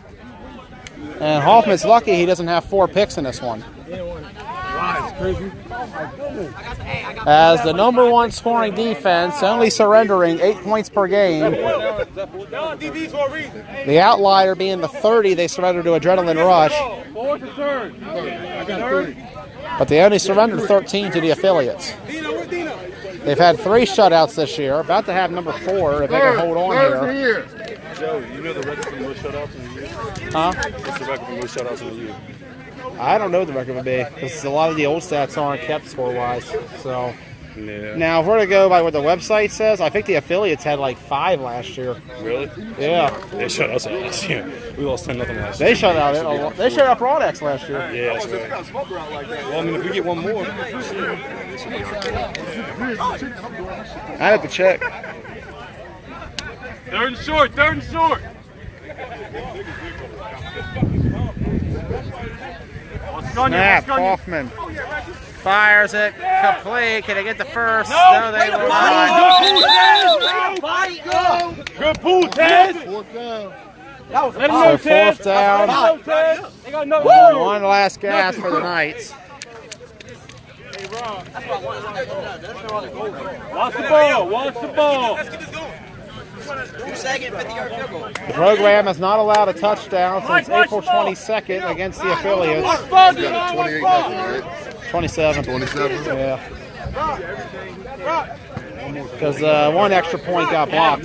And Hoffman's lucky he doesn't have 4 picks in this one. As the number 1 scoring defense, only surrendering 8 points per game. The outlier being the 30 they surrendered to Adrenaline Rush. But they only surrendered 13 to the affiliates. They've had 3 shutouts this year. About to have number 4 if they can hold on here. Joe, you know the record for most shutouts in the year? Huh? What's the record for most shutouts in the year? I don't know what the record would be, because a lot of the old stats aren't kept score-wise. So Yeah. now, if we're to go by what the website says, I think the affiliates had like 5 last year. Really? Yeah, They shut us out last year. We lost 10-0 last year. they shut out. They shut out Broadex last year. Yeah, that's right. Well, I mean, if we get one more, I have to check. Third and short. Snap, Hoffman fires it complete. Can they get the first? No, they will not. Good pull, Ted. Fourth down. Let him So know, Ted. 4th down. They got nothing. One last gas for the Knights. Watch the ball. The program has not allowed a touchdown since April 22nd against the affiliates. You got a 28-0, right? 27. 27. Yeah. Because 1 extra point got blocked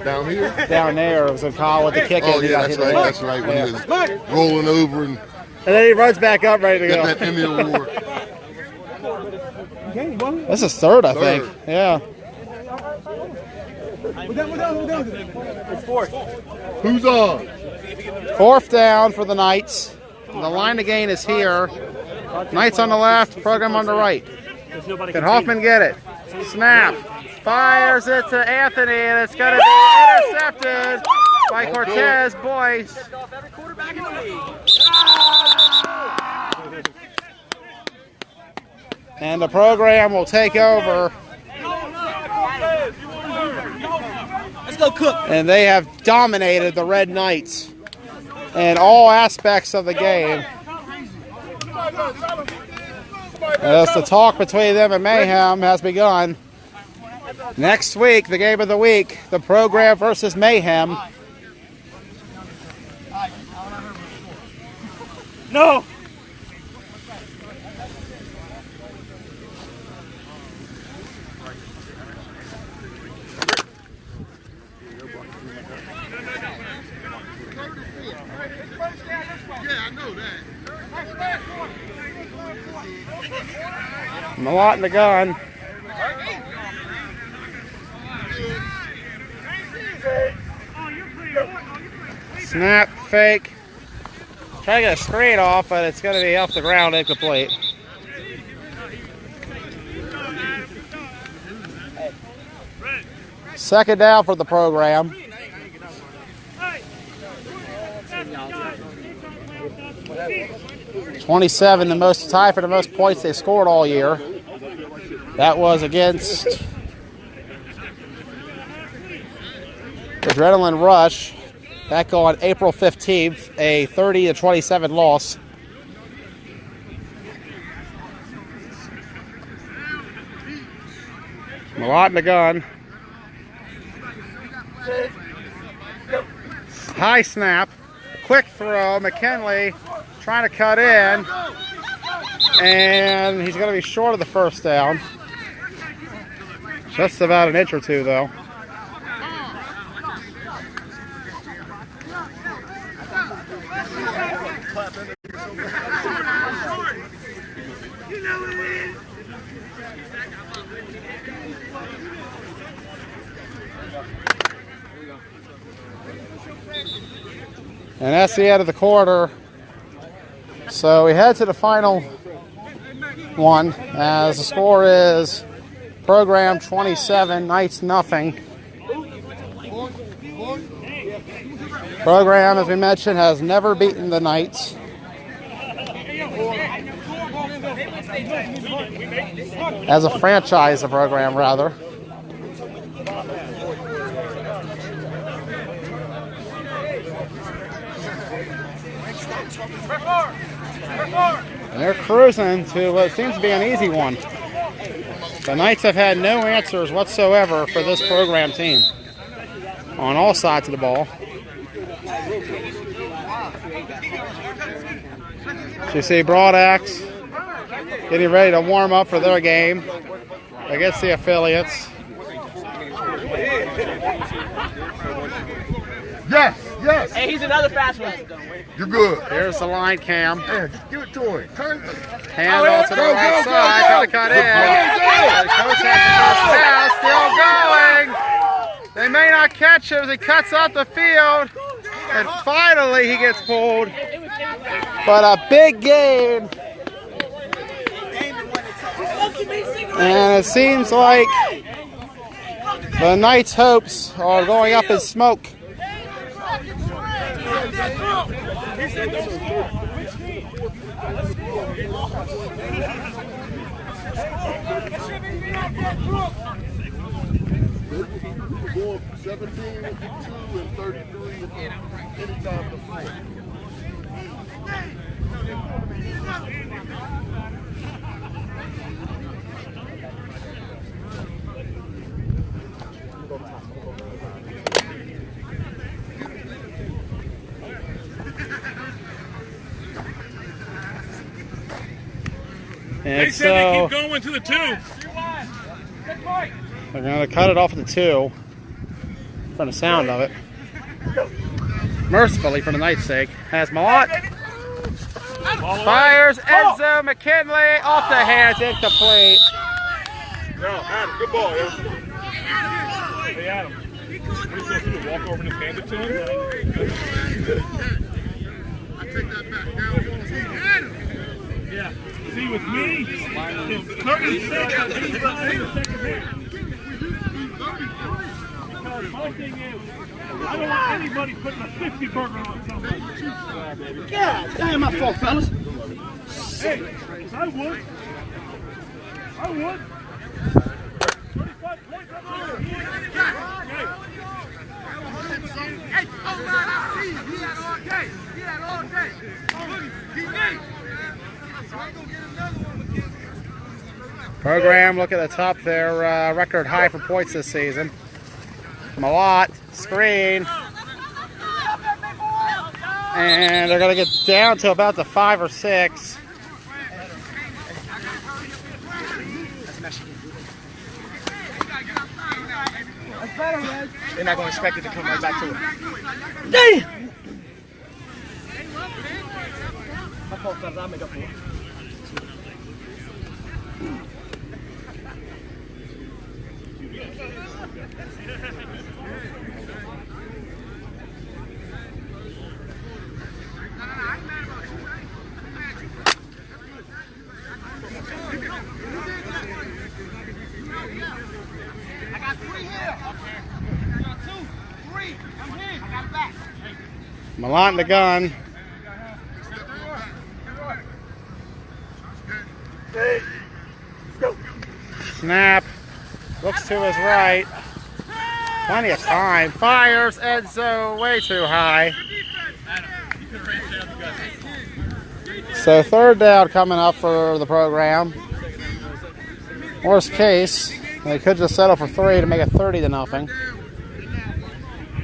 Down here? down there. It was a call with the kick. Oh, He yeah, got that's hit right. in the That's right. When Yeah. he was rolling over and And then he runs back up, ready to got go. that Emmy Award. This is 3rd, I think. Third. Yeah. Who's on? 4th down for the Knights. The line of gain is here. Knights on the left, program on the right. Can Hoffman get it? Snap. Fires it to Anthony, and it's going to be intercepted by Cortez Boyce. And the program will take over. Let's go, Cook. And they have dominated the Red Knights in all aspects of the game. As the talk between them and Mayhem has begun. Next week, the game of the week, the program versus Mayhem. No. Yeah, I know that. Malott in the gun. Snap, fake. Try to get a screen off, but it's going to be off the ground, incomplete. Second down for the program. 27, the most tie for the most points they scored all year. That was against Adrenaline Rush back on April 15th, a 30-27 loss. Malott in the gun. High snap. Quick throw. McKinley trying to cut in. And he's going to be short of the first down. Just about an inch or two, though. And that's the end of the quarter. So we head to the final one as the score is program 27, Knights nothing. Program, as we mentioned, has never beaten the Knights. As a franchise, the program, rather. And they're cruising to what seems to be an easy one. The Knights have had no answers whatsoever for this program team on all sides of the ball. So you see Broadaxe getting ready to warm up for their game against the affiliates. Yes, yes. Hey, he's another fast one. You're good. Here's the line cam. Man, just give it to him. Turn. Handoff to the right side. Got to cut in. The coach has the first pass. Still going. They may not catch him as he cuts up the field. And finally he gets pulled. But a big gain. And it seems like the Knights' hopes are going up in smoke. Going 17 and 2 and 33 anytime the fight. And They said they so keep going to the 2. they're going to cut it off at the 2 from the sound of it. Mercifully, for the Knights' sake, has Malott. Fires Enzo McKinley off the hands, incomplete. Yo, Adam, good ball, yo. Hey, Adam. What are you supposed to do? Walk over and just hand it to him? I take that back. Now it's on the team. Yeah. See, with me, 30 seconds, he's not in the second half. Because my thing is, I don't want anybody putting a 50 burger on somebody. God damn, my fault, fellas. Hey, I would. I would. 35 points. Hey, oh man, I see you. He had all day. He had all day. He made. So I'm gonna get another one. Program, look at the top, their record high for points this season. Malott, screen. And they're going to get down to about the 5 or 6. They're not going to expect it to come right back to it. Damn! My fault, fellas. I'll make up for it. Malott in the gun. Snap. Looks to his right. Plenty of time. Fires. Enzo way too high. So third down coming up for the program. Worst case, they could just settle for 3 to make it 30-0.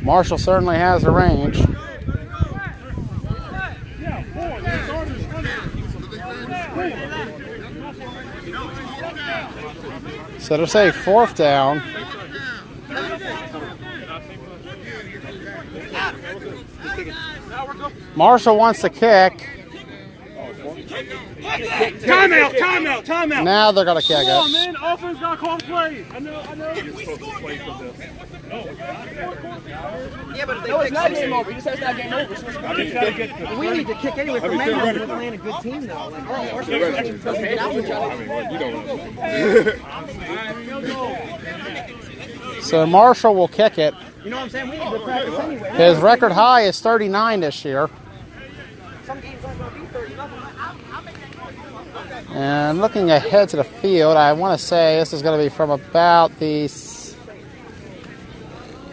Marshall certainly has the range. So to say fourth down. Marshall wants to kick. Timeout. Now they're going to kick Come on, it. man. Offense got called plays. I know. Yeah, but no, it's not game over. You just said it's not game over. So we need to kick anyway for Atlanta. We're playing a good team, though. Like, our team doesn't get out with each other. So Marshall will kick it. You know what I'm saying? We need to practice anyway. His record high is 39 this year. Some games aren't going to be 30-0. And looking ahead to the field, I want to say this is going to be from about the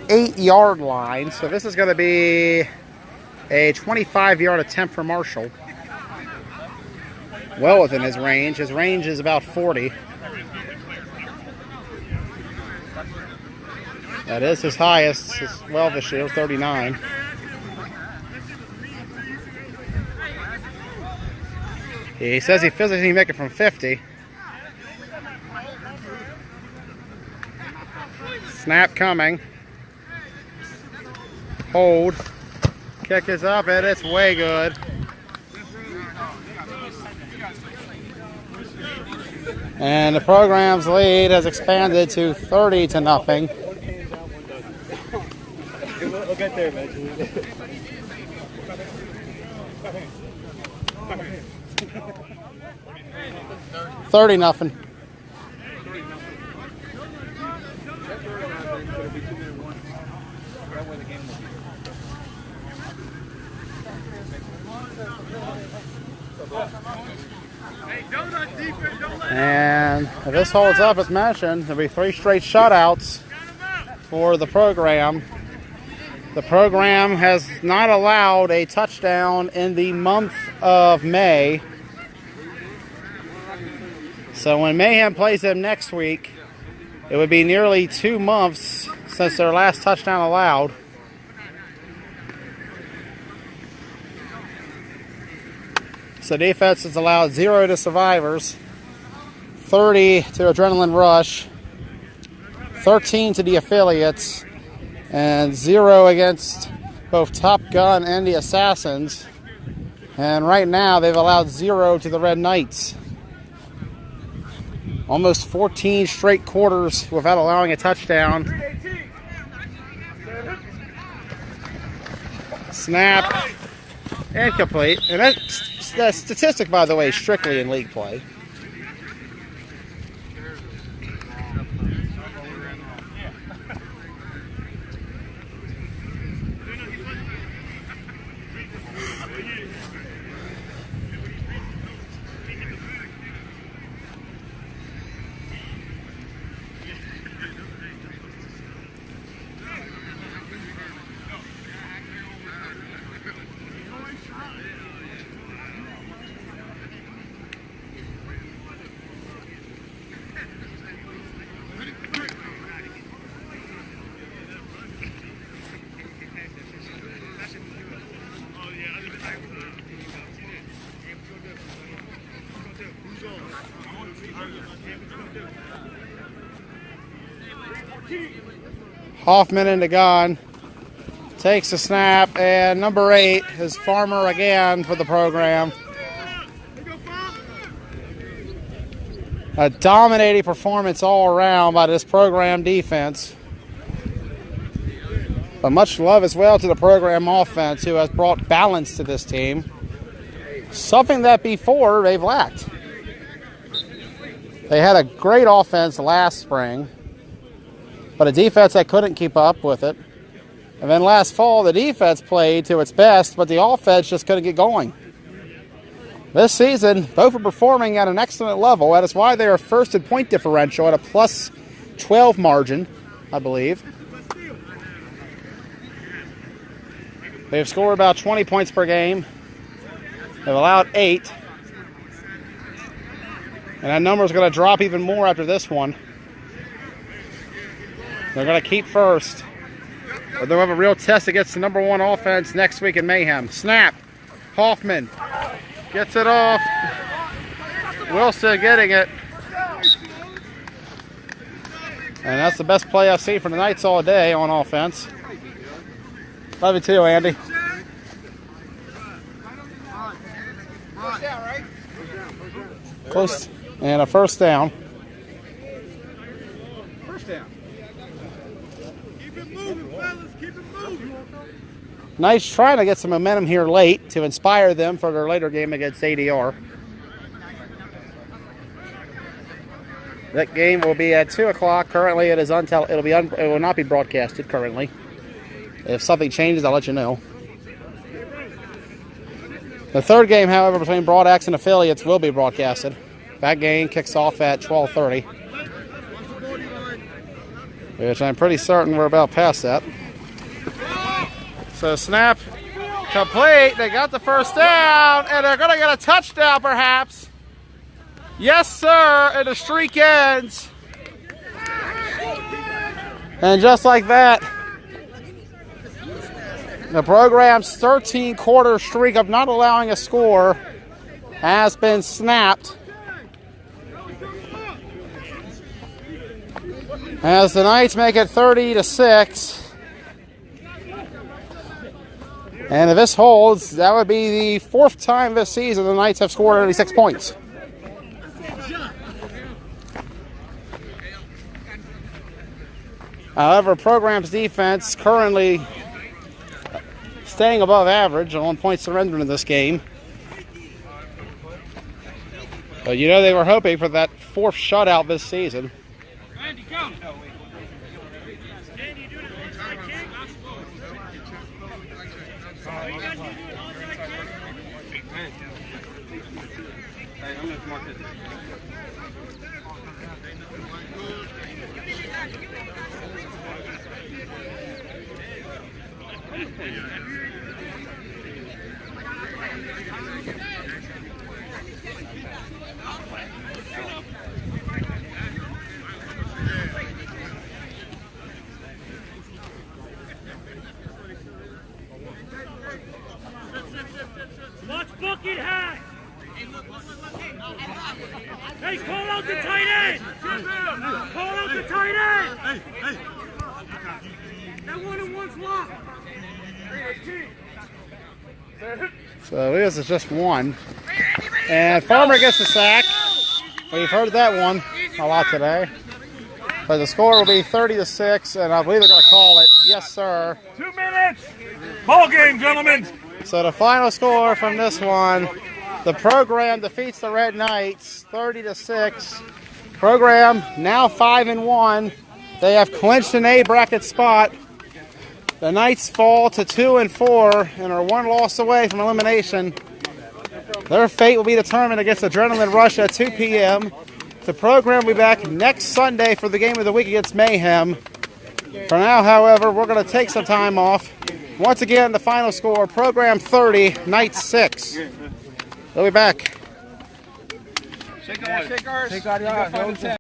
8-yard line. So this is going to be a 25-yard attempt for Marshall. Well within his range. His range is about 40. That is his highest as well this year, 39. He says he physically can make it from 50. Snap coming. Hold. Kick is up and it's way good. And the program's lead has expanded to 30-0. We'll get there eventually. 30-0. And if this holds up as mentioned, there'll be 3 straight shutouts for the program. The program has not allowed a touchdown in the month of May. So when Mayhem plays them next week, it would be nearly 2 months since their last touchdown allowed. So defense has allowed 0 to Survivors, 30 to Adrenaline Rush, 13 to the affiliates, and 0 against both Top Gun and the Assassins. And right now they've allowed 0 to the Red Knights. Almost 14 straight quarters without allowing a touchdown. Snap. Incomplete. And that statistic, by the way, is strictly in league play. Hoffman in the gun. Takes a snap, and number 8 is Farmer again for the program. A dominating performance all around by this program defense. But much love as well to the program offense, who has brought balance to this team. Something that before they've lacked. They had a great offense last spring, but a defense that couldn't keep up with it. And then last fall, the defense played to its best, but the offense just couldn't get going. This season, both are performing at an excellent level. That is why they are first in point differential at a plus 12 margin, I believe. They've scored about 20 points per game. They've allowed 8. And that number is going to drop even more after this one. They're going to keep first. But they'll have a real test against the number 1 offense next week in Mayhem. Snap. Hoffman gets it off. Wilson getting it. And that's the best play I've seen from the Knights all day on offense. Love you too, Andy. Close. And a first down. First down. Keep it moving, fellas. Keep it moving. Knights trying to get some momentum here late to inspire them for their later game against ADR. That game will be at 2 o'clock. Currently, it is it will not be broadcasted currently. If something changes, I'll let you know. The third game, however, between Broad Axe and affiliates will be broadcasted. That game kicks off at 12:30. Which I'm pretty certain we're about past that. So snap complete. They got the first down, and they're going to get a touchdown perhaps. Yes, sir, and the streak ends. And just like that, the program's 13-quarter streak of not allowing a score has been snapped. As the Knights make it 30-6. And if this holds, that would be the 4th time this season the Knights have scored 36 points. However, program's defense currently staying above average on points surrendered in this game. But you know they were hoping for that 4th shutout this season. Andy, come. Watch bucket hat. Hey, call out the tight end. Call out the tight end. Hey. That 1-on-1's locked. So this is just one. And Farmer gets the sack. We've heard that one a lot today. But the score will be 30-6, and I believe they're going to call it. Yes, sir. 2 minutes. Ball game, gentlemen. So the final score from this one, the program defeats the Red Knights 30-6. Program now 5-1. They have clinched an A bracket spot. The Knights fall to 2-4 and are 1 loss away from elimination. Their fate will be determined against Adrenaline Rush at 2 p.m. The program will be back next Sunday for the game of the week against Mayhem. For now, however, we're going to take some time off. Once again, the final score, program 30, Knights 6. We'll be back. Shake ours.